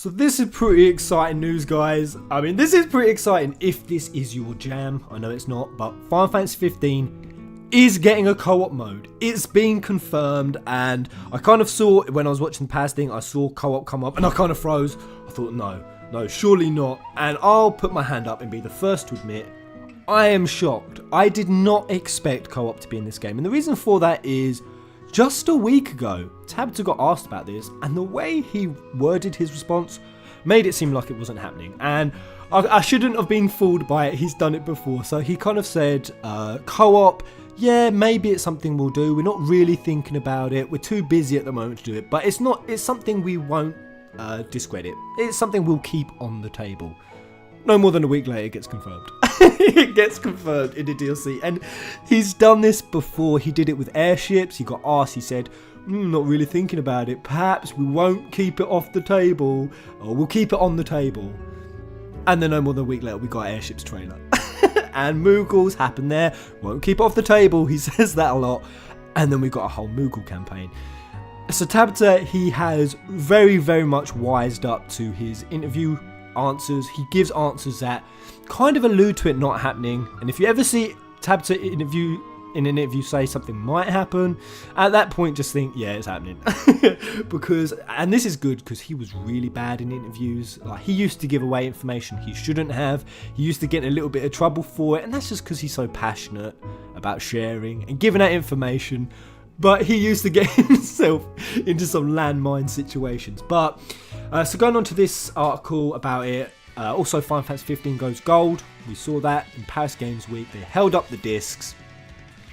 So this is pretty exciting news, guys. I mean, this is pretty exciting if this is your jam. I know it's not, but Final Fantasy 15 is getting a co-op mode. It's been confirmed, and I kind of saw, when I was watching the past thing, I saw co-op come up, and I kind of froze. I thought, no, surely not. And I'll put my hand up and be the first to admit, I am shocked. I did not expect co-op to be in this game, and the reason for that is, just a week ago, Tabata got asked about this, and the way he worded his response made it seem like it wasn't happening. And I shouldn't have been fooled by it. He's done it before. So he kind of said, co-op, yeah, maybe it's something we'll do. We're not really thinking about it. We're too busy at the moment to do it. But it's something we won't discredit. It's something we'll keep on the table. No more than a week later, it gets confirmed. It gets confirmed in the DLC, and he's done this before. He did it with airships. He got asked, he said, not really thinking about it. Perhaps we won't keep it off the table, or we'll keep it on the table. And then no more than a week later, we got airships trailer. And Moogles happen there. Won't keep it off the table. He says that a lot. And then we got a whole Moogle campaign. So Tabata, he has very, very much wised up to his interview answers. He gives answers that kind of allude to it not happening, and if you ever see Tabata in an interview say something might happen, at that point just think, yeah, it's happening. Because, and this is good because he was really bad in interviews. Like, he used to give away information he shouldn't have. He used to get in a little bit of trouble for it, and that's just because he's so passionate about sharing and giving out information. But he used to get himself into some landmine situations. But so going on to this article about it. Also, Final Fantasy 15 goes gold. We saw that in Paris Games Week. They held up the discs.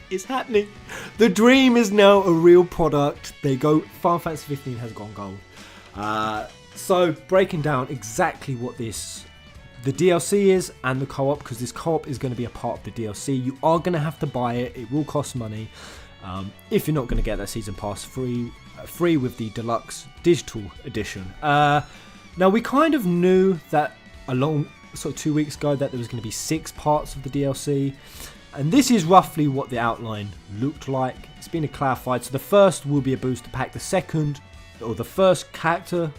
It's happening. The dream is now a real product. Final Fantasy 15 has gone gold. So breaking down exactly what the DLC is and the co-op, because this co-op is going to be a part of the DLC. You are going to have to buy it. It will cost money. If you're not going to get that season pass free with the deluxe digital edition. Now we kind of knew that along sort of 2 weeks ago that there was going to be 6 parts of the DLC, and this is roughly what the outline looked like. It's been clarified. So the first will be a booster pack. The second, or the first character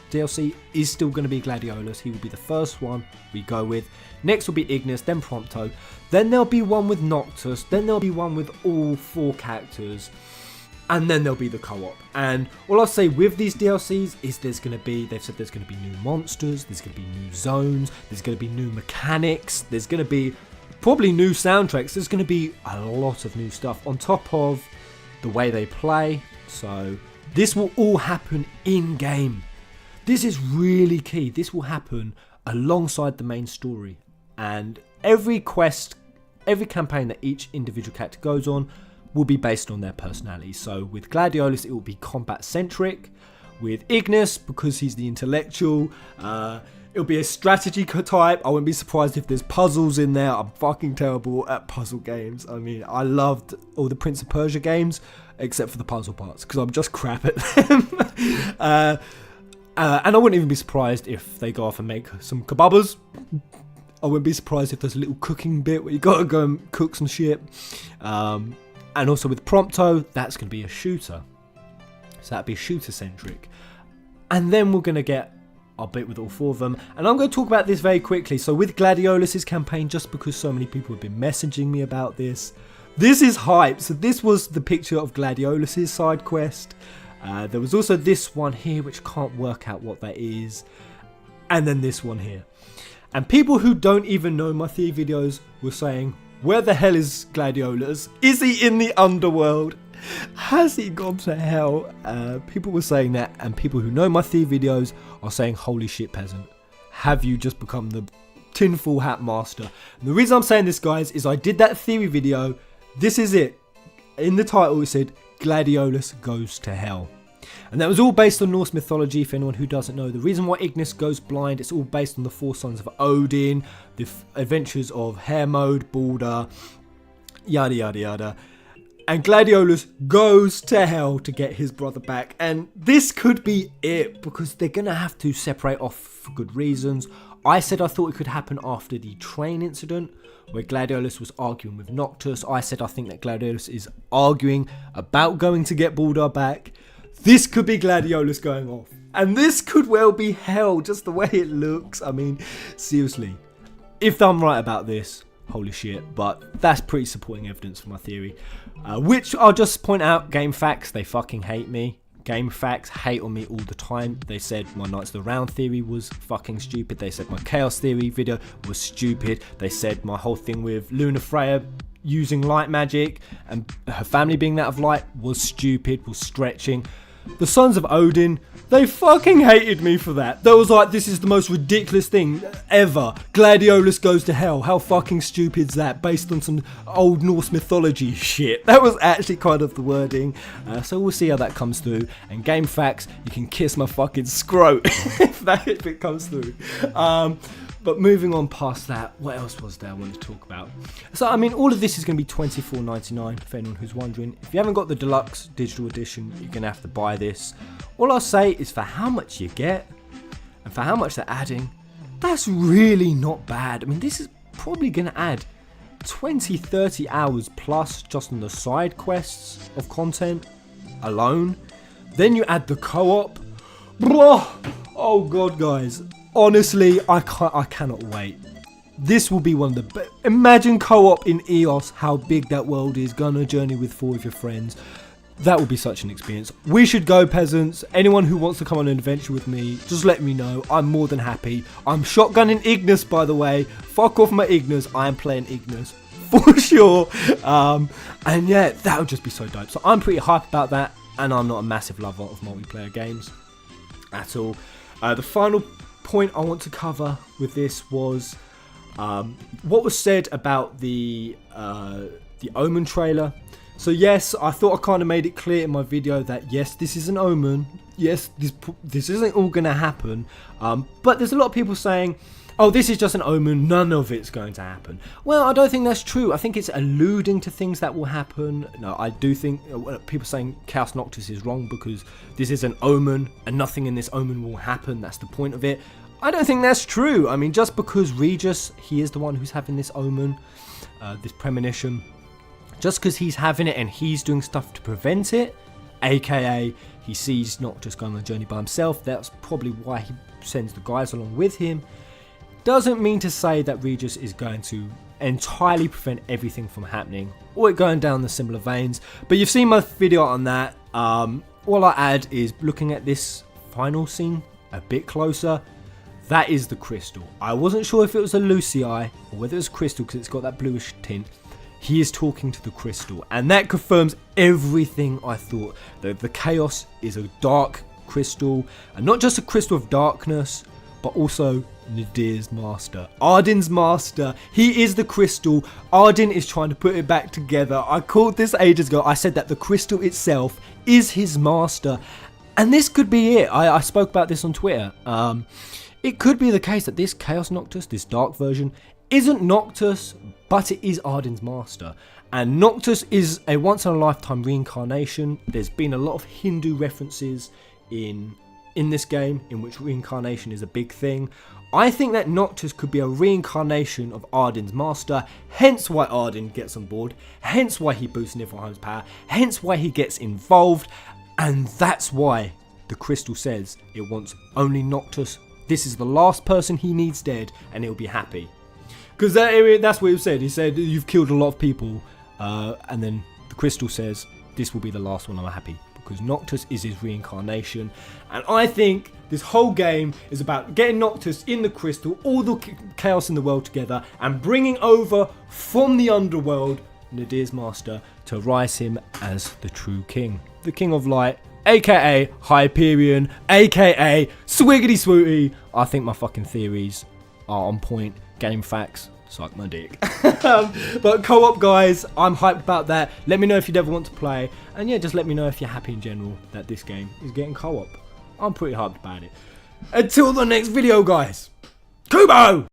DLC, is still going to be Gladiolus. He will be the first one we go with. Next will be Ignis, then Prompto. Then there'll be one with Noctis. Then there'll be one with all 4 characters. And then there'll be the co-op. And all I'll say with these DLCs is they've said there's going to be new monsters, there's going to be new zones, there's going to be new mechanics, there's going to be probably new soundtracks, there's going to be a lot of new stuff on top of the way they play. So this will all happen in-game. This is really key. This will happen alongside the main story. And every quest, every campaign that each individual character goes on will be based on their personality. So with Gladiolus, it will be combat centric. With Ignis, because he's the intellectual, it'll be a strategy type. I wouldn't be surprised if there's puzzles in there. I'm fucking terrible at puzzle games. I mean, I loved all the Prince of Persia games, except for the puzzle parts, because I'm just crap at them. And I wouldn't even be surprised if they go off and make some kebabas. I wouldn't be surprised if there's a little cooking bit where you gotta go and cook some shit. And also with Prompto, that's going to be a shooter. So that'd be shooter-centric. And then we're going to get our bit with all 4 of them. And I'm going to talk about this very quickly. So with Gladiolus' campaign, just because so many people have been messaging me about this, this is hype. So this was the picture of Gladiolus' side quest. There was also this one here, which can't work out what that is. And then this one here. And people who don't even know my theory videos were saying, where the hell is Gladiolus? Is he in the underworld? Has he gone to hell? People were saying that, and people who know my theory videos are saying, holy shit, Peasant. Have you just become the tinfoil hat master? And the reason I'm saying this, guys, is I did that theory video. This is it. In the title, it said, Gladiolus goes to hell. And that was all based on Norse mythology, for anyone who doesn't know. The reason why Ignis goes blind, it's all based on the 4 sons of Odin, the adventures of Hermod, Balder, yada yada yada. And Gladiolus goes to hell to get his brother back. And this could be it, because they're going to have to separate off for good reasons. I said I thought it could happen after the train incident, where Gladiolus was arguing with Noctis. I said I think that Gladiolus is arguing about going to get Balder back. this could be Gladiolus going off. And this could well be hell, just the way it looks. I mean, seriously. If I'm right about this, holy shit. But that's pretty supporting evidence for my theory. Which I'll just point out, GameFAQs, they fucking hate me. GameFAQs hate on me all the time. They said my Knights of the Round theory was fucking stupid. They said my Chaos theory video was stupid. They said my whole thing with Luna Freya using light magic and her family being that of light was stupid, was stretching. The Sons of Odin, they fucking hated me for that. They was like, this is the most ridiculous thing ever. Gladiolus goes to hell. How fucking stupid's that? Based on some old Norse mythology shit. That was actually kind of the wording. So we'll see how that comes through. And GameFAQs, you can kiss my fucking scrote if it comes through. But moving on past that, what else was there I wanted to talk about? So, I mean, all of this is going to be $24.99 for anyone who's wondering. If you haven't got the deluxe digital edition, you're going to have to buy this. All I'll say is for how much you get and for how much they're adding, that's really not bad. I mean, this is probably going to add 20-30 hours plus just on the side quests of content alone. Then you add the co-op. Oh god, guys. Honestly, I cannot wait. This will be one of the best. Imagine co-op in EOS, how big that world is. Go on a journey with 4 of your friends. That will be such an experience. We should go, peasants. Anyone who wants to come on an adventure with me, just let me know. I'm more than happy. I'm shotgunning Ignis, by the way. Fuck off my Ignis. I am playing Ignis for sure. And yeah, that would just be so dope. So I'm pretty hyped about that. And I'm not a massive lover of multiplayer games at all. The final point I want to cover with this was what was said about the Omen trailer. So yes, I thought I kind of made it clear in my video that yes, this is an Omen. Yes, this isn't all going to happen. But there's a lot of people saying, oh, this is just an Omen, none of it's going to happen. Well, I don't think that's true. I think it's alluding to things that will happen. No, I do think people saying Chaos Noctis is wrong because this is an Omen and nothing in this Omen will happen. That's the point of it. I don't think that's true. I mean, just because Regis, he is the one who's having this Omen, this premonition, just because he's having it and he's doing stuff to prevent it, aka he sees Noctis going on a journey by himself, that's probably why he sends the guys along with him, doesn't mean to say that Regis is going to entirely prevent everything from happening or it going down the similar veins. But you've seen my video on that. All I add is looking at this final scene a bit closer. That is the crystal. I wasn't sure if it was a Lucii or whether it was crystal because it's got that bluish tint. He is talking to the crystal and that confirms everything I thought. The chaos is a dark crystal and not just a crystal of darkness, but also Nadir's master, Arden's master. He is the crystal. Arden is trying to put it back together. I called this ages ago. I said that the crystal itself is his master, and this could be it. I spoke about this on Twitter. It could be the case that this Chaos Noctis, this dark version, isn't Noctis, but it is Arden's master. And Noctis is a once-in-a-lifetime reincarnation. There's been a lot of Hindu references in this game in which reincarnation is a big thing. I think that Noctis could be a reincarnation of Arden's master, hence why Arden gets on board, hence why he boosts Niflheim's power, hence why he gets involved, and that's why the crystal says it wants only Noctis. This is the last person he needs dead, and he'll be happy. Because that's what he said. He said, you've killed a lot of people, and then the crystal says, this will be the last one, I'm happy. Because Noctis is his reincarnation, and I think this whole game is about getting Noctis in the crystal, all the chaos in the world together, and bringing over from the underworld Nadir's master to rise him as the true king, the king of light, aka Hyperion, aka Swiggity Swooty. I think my fucking theories are on point. GameFAQs, suck my dick. But co-op, guys, I'm hyped about that. Let me know if you'd ever want to play, and yeah, just let me know if you're happy in general that this game is getting co-op. I'm pretty hyped about it. Until the next video, guys. Kubo!